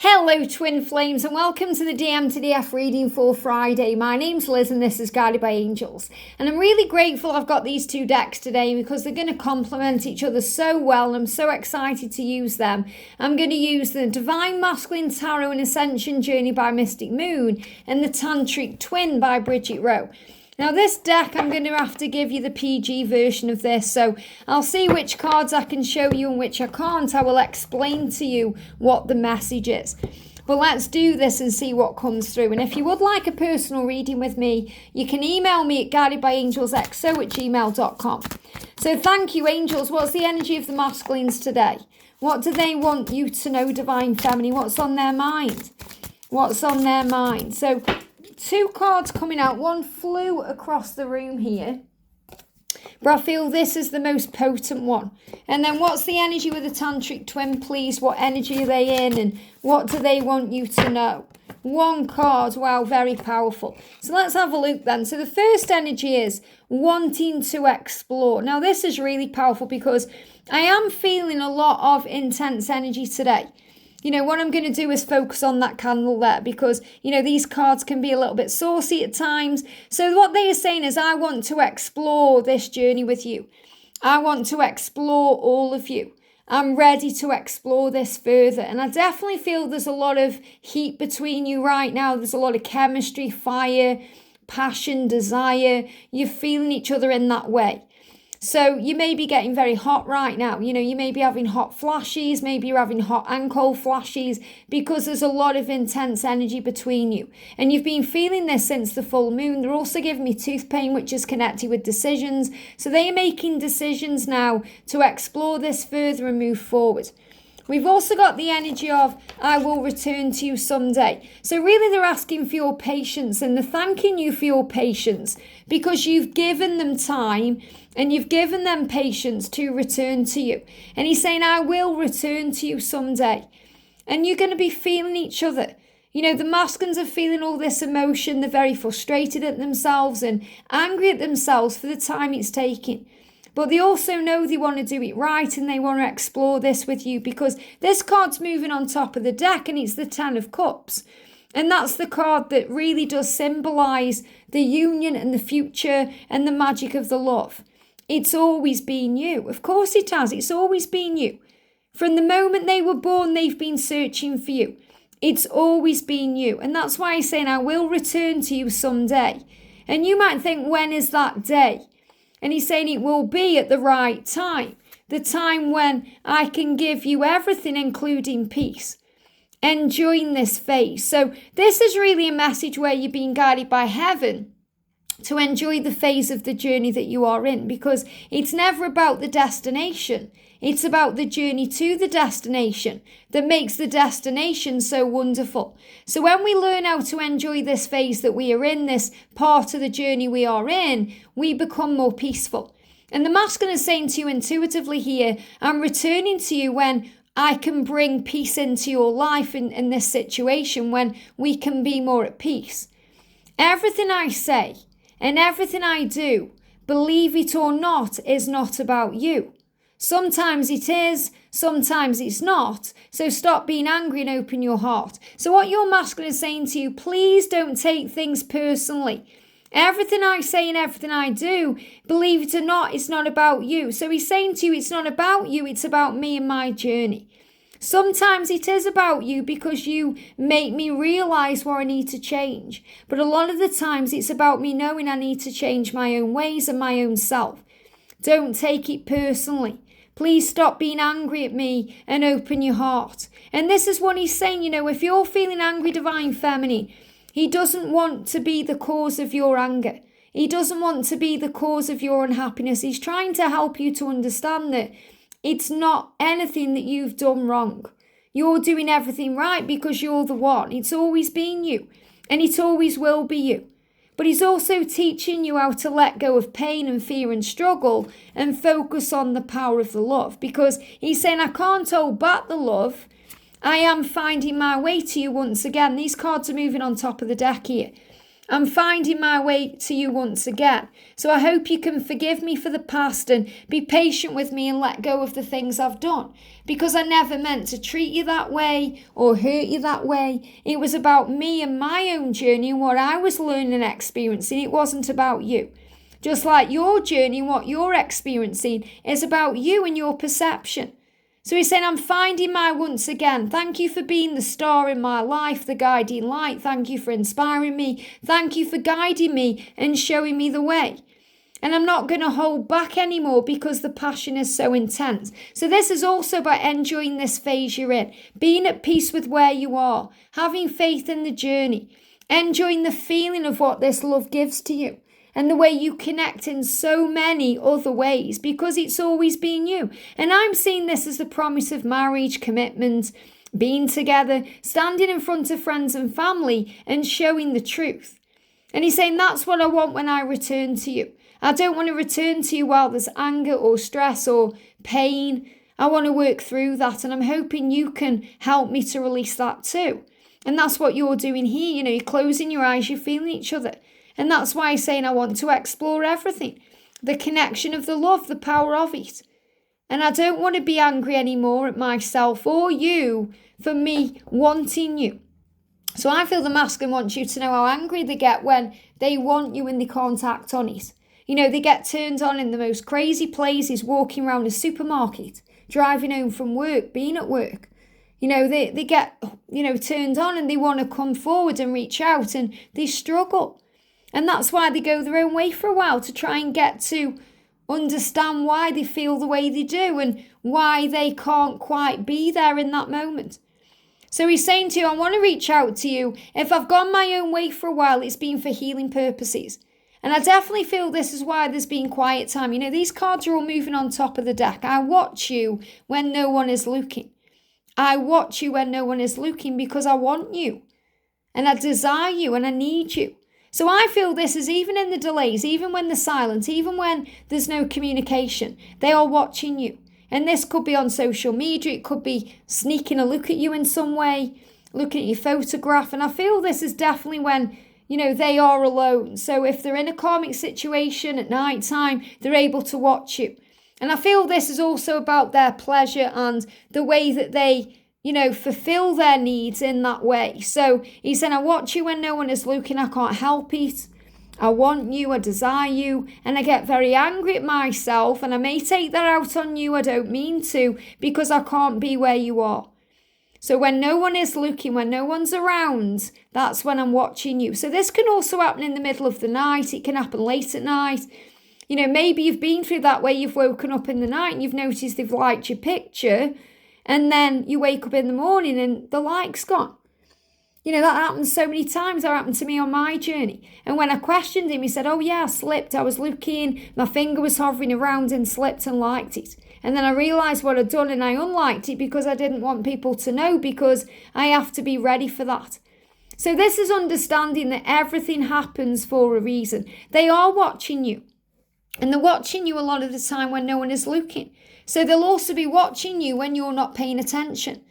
Hello twin flames and welcome to the DM to DF reading for Friday. My name's Liz and this is Guided by Angels. And I'm really grateful I've got these two decks today because they're going to complement each other so well and I'm so excited to use them. I'm going to use the Divine Masculine Tarot and Ascension Journey by Mystic Moon and the Tantric Twin by Bridget. Now this deck, I'm going to have to give you the PG version of this, so I'll see which cards I can show you and which I can't. I will explain to you what the message is. But let's do this and see what comes through. And if you would like a personal reading with me, you can email me at guidedbyangelsxo@gmail.com. So thank you, angels. What's the energy of the masculines today? What do they want you to know, Divine Feminine? What's on their mind? What's on their mind? So two cards coming out. One flew across the room here, but I feel this is the most potent one. And then what's the energy with the Tantric Twin, please? What energy are they in and what do they want you to know? One card. Wow, very powerful. So let's have a look then. So the first energy is wanting to explore. Now this is really powerful because I am feeling a lot of intense energy today. You know, what I'm going to do is focus on that candle there because, you know, these cards can be a little bit saucy at times. So what they are saying is I want to explore this journey with you. I want to explore all of you. I'm ready to explore this further. And I definitely feel there's a lot of heat between you right now. There's a lot of chemistry, fire, passion, desire. You're feeling each other in that way. So you may be getting very hot right now. You know, you may be having hot flashes. Maybe you're having hot and cold flashes because there's a lot of intense energy between you. And you've been feeling this since the full moon. They're also giving me tooth pain, which is connected with decisions. So they are making decisions now to explore this further and move forward. We've also got the energy of, I will return to you someday. So really they're asking for your patience and they're thanking you for your patience because you've given them time and you've given them patience to return to you. And he's saying, I will return to you someday. And you're going to be feeling each other. You know, the masculines are feeling all this emotion. They're very frustrated at themselves and angry at themselves for the time it's taking. But they also know they want to do it right and they want to explore this with you because this card's moving on top of the deck and it's the Ten of Cups. And that's the card that really does symbolize the union and the future and the magic of the love. It's always been you. Of course it has. It's always been you. From the moment they were born, they've been searching for you. It's always been you. And that's why I'm saying I will return to you someday. And you might think, when is that day? And he's saying it will be at the right time. The time when I can give you everything, including peace. Enjoying this phase. So this is really a message where you're being guided by heaven to enjoy the phase of the journey that you are in, because it's never about the destination. It's about the journey to the destination that makes the destination so wonderful. So when we learn how to enjoy this phase that we are in, this part of the journey we are in, we become more peaceful. And the masculine is saying to you intuitively here, I'm returning to you when I can bring peace into your life in this situation, when we can be more at peace. Everything I say and everything I do, believe it or not, is not about you. Sometimes it is, sometimes it's not. So stop being angry and open your heart. So what your masculine is saying to you, please don't take things personally. Everything I say and everything I do, believe it or not, it's not about you. So he's saying to you, it's not about you, it's about me and my journey. Sometimes it is about you because you make me realize what I need to change. But a lot of the times it's about me knowing I need to change my own ways and my own self. Don't take it personally. Please stop being angry at me and open your heart. And this is what he's saying, you know, if you're feeling angry, Divine Feminine, he doesn't want to be the cause of your anger. He doesn't want to be the cause of your unhappiness. He's trying to help you to understand that it's not anything that you've done wrong. You're doing everything right because you're the one. It's always been you and it always will be you. But he's also teaching you how to let go of pain and fear and struggle and focus on the power of the love, because he's saying, I can't hold back the love. I am finding my way to you once again. These cards are moving on top of the deck here. I'm finding my way to you once again. So I hope you can forgive me for the past and be patient with me and let go of the things I've done. Because I never meant to treat you that way or hurt you that way. It was about me and my own journey and what I was learning and experiencing. It wasn't about you. Just like your journey, what you're experiencing is about you and your perception. So he's saying, I'm finding my once again. Thank you for being the star in my life, the guiding light. Thank you for inspiring me. Thank you for guiding me and showing me the way. And I'm not going to hold back anymore because the passion is so intense. So this is also about enjoying this phase you're in, being at peace with where you are, having faith in the journey, enjoying the feeling of what this love gives to you. And the way you connect in so many other ways because it's always been you. And I'm seeing this as the promise of marriage, commitment, being together, standing in front of friends and family and showing the truth. And he's saying that's what I want when I return to you. I don't want to return to you while there's anger or stress or pain. I want to work through that, and I'm hoping you can help me to release that too. And that's what you're doing here. You're closing your eyes, you're feeling each other. And that's why he's saying I want to explore everything. The connection of the love, the power of it. And I don't want to be angry anymore at myself or you for me wanting you. So I feel the masculine wants you to know how angry they get when they want you and they can't act on it. They get turned on in the most crazy places, walking around a supermarket, driving home from work, being at work. They get, turned on and they want to come forward and reach out and they struggle. And that's why they go their own way for a while to try and get to understand why they feel the way they do and why they can't quite be there in that moment. So he's saying to you, I want to reach out to you. If I've gone my own way for a while, it's been for healing purposes. And I definitely feel this is why there's been quiet time. These cards are all moving on top of the deck. I watch you when no one is looking. I watch you when no one is looking because I want you. And I desire you and I need you. So I feel this is even in the delays, even when they're silent, even when there's no communication, they are watching you. And this could be on social media, it could be sneaking a look at you in some way, looking at your photograph. And I feel this is definitely when, they are alone. So if they're in a karmic situation at night time, they're able to watch you. And I feel this is also about their pleasure and the way that they fulfill their needs in that way. So he said, I watch you when no one is looking. I can't help it. I want you. I desire you. And I get very angry at myself. And I may take that out on you. I don't mean to because I can't be where you are. So when no one is looking, when no one's around, that's when I'm watching you. So this can also happen in the middle of the night. It can happen late at night. Maybe you've been through that where you've woken up in the night and you've noticed they've liked your picture. And then you wake up in the morning and the like's gone. That happens so many times. That happened to me on my journey. And when I questioned him, he said, oh yeah, I slipped. I was looking, my finger was hovering around and slipped and liked it. And then I realised what I'd done and I unliked it because I didn't want people to know because I have to be ready for that. So this is understanding that everything happens for a reason. They are watching you. And they're watching you a lot of the time when no one is looking. So they'll also be watching you when you're not paying attention,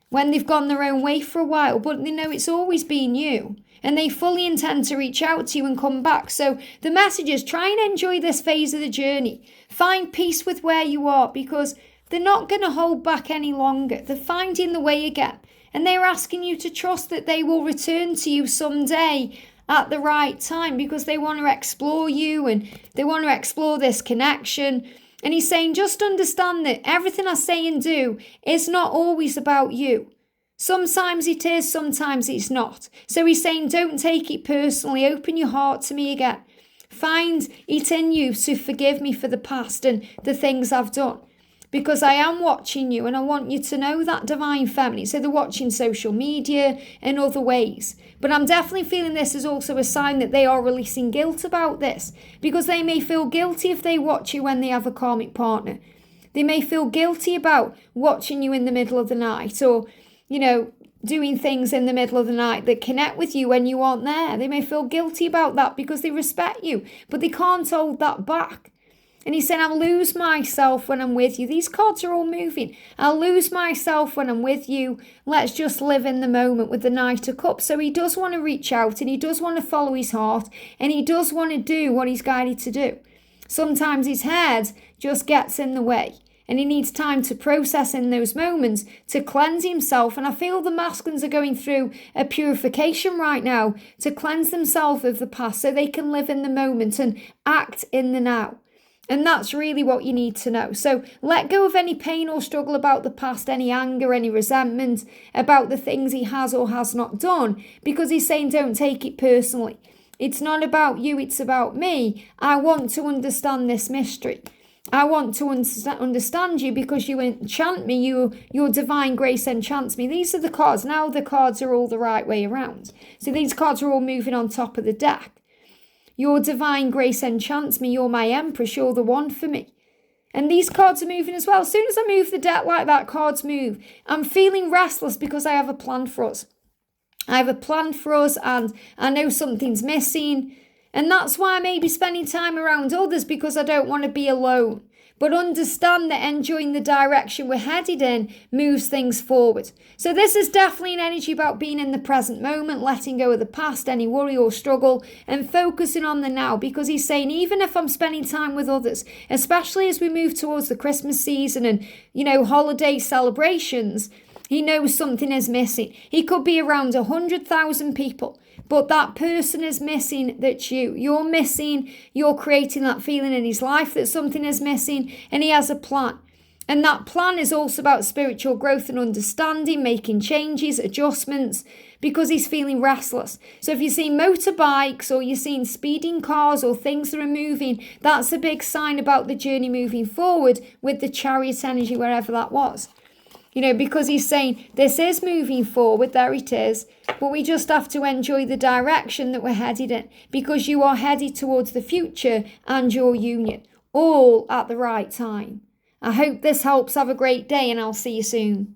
when they've gone their own way for a while, but they know it's always been you and they fully intend to reach out to you and come back. So the message is try and enjoy this phase of the journey. Find peace with where you are because they're not going to hold back any longer. They're finding the way again. And they're asking you to trust that they will return to you someday at the right time because they want to explore you and they want to explore this connection. And he's saying, just understand that everything I say and do is not always about you. Sometimes it is, sometimes it's not. So he's saying, don't take it personally. Open your heart to me again. Find it in you to forgive me for the past and the things I've done. Because I am watching you and I want you to know that divine feminine. So they're watching social media and other ways. But I'm definitely feeling this is also a sign that they are releasing guilt about this. Because they may feel guilty if they watch you when they have a karmic partner. They may feel guilty about watching you in the middle of the night or, doing things in the middle of the night that connect with you when you aren't there. They may feel guilty about that because they respect you. But they can't hold that back. And he's saying, I'll lose myself when I'm with you. These cards are all moving. I'll lose myself when I'm with you. Let's just live in the moment with the Knight of Cups. So he does want to reach out, and he does want to follow his heart, and he does want to do what he's guided to do. Sometimes his head just gets in the way, and he needs time to process in those moments to cleanse himself. And I feel the masculines are going through a purification right now to cleanse themselves of the past so they can live in the moment and act in the now. And that's really what you need to know. So let go of any pain or struggle about the past, any anger, any resentment about the things he has or has not done, because he's saying don't take it personally. It's not about you, it's about me. I want to understand this mystery. I want to understand you because you enchant me, your divine grace enchants me. These are the cards. Now the cards are all the right way around. So these cards are all moving on top of the deck. Your divine grace enchants me. You're my empress. You're the one for me. And these cards are moving as well. As soon as I move the deck like that, cards move. I'm feeling restless because I have a plan for us. I have a plan for us, and I know something's missing. And that's why I may be spending time around others, because I don't want to be alone. But understand that enjoying the direction we're headed in moves things forward. So this is definitely an energy about being in the present moment, letting go of the past, any worry or struggle, and focusing on the now. Because he's saying, even if I'm spending time with others, especially as we move towards the Christmas season and, holiday celebrations, he knows something is missing. He could be around 100,000 people, but that person is missing. That's you. You're missing. You're creating that feeling in his life that something is missing, and he has a plan. And that plan is also about spiritual growth and understanding, making changes, adjustments, because he's feeling restless. So if you're seeing motorbikes or you're seeing speeding cars or things that are moving, that's a big sign about the journey moving forward with the Chariot energy, wherever that was. Because he's saying this is moving forward, there it is, but we just have to enjoy the direction that we're headed in, because you are headed towards the future and your union, all at the right time. I hope this helps. Have a great day, and I'll see you soon.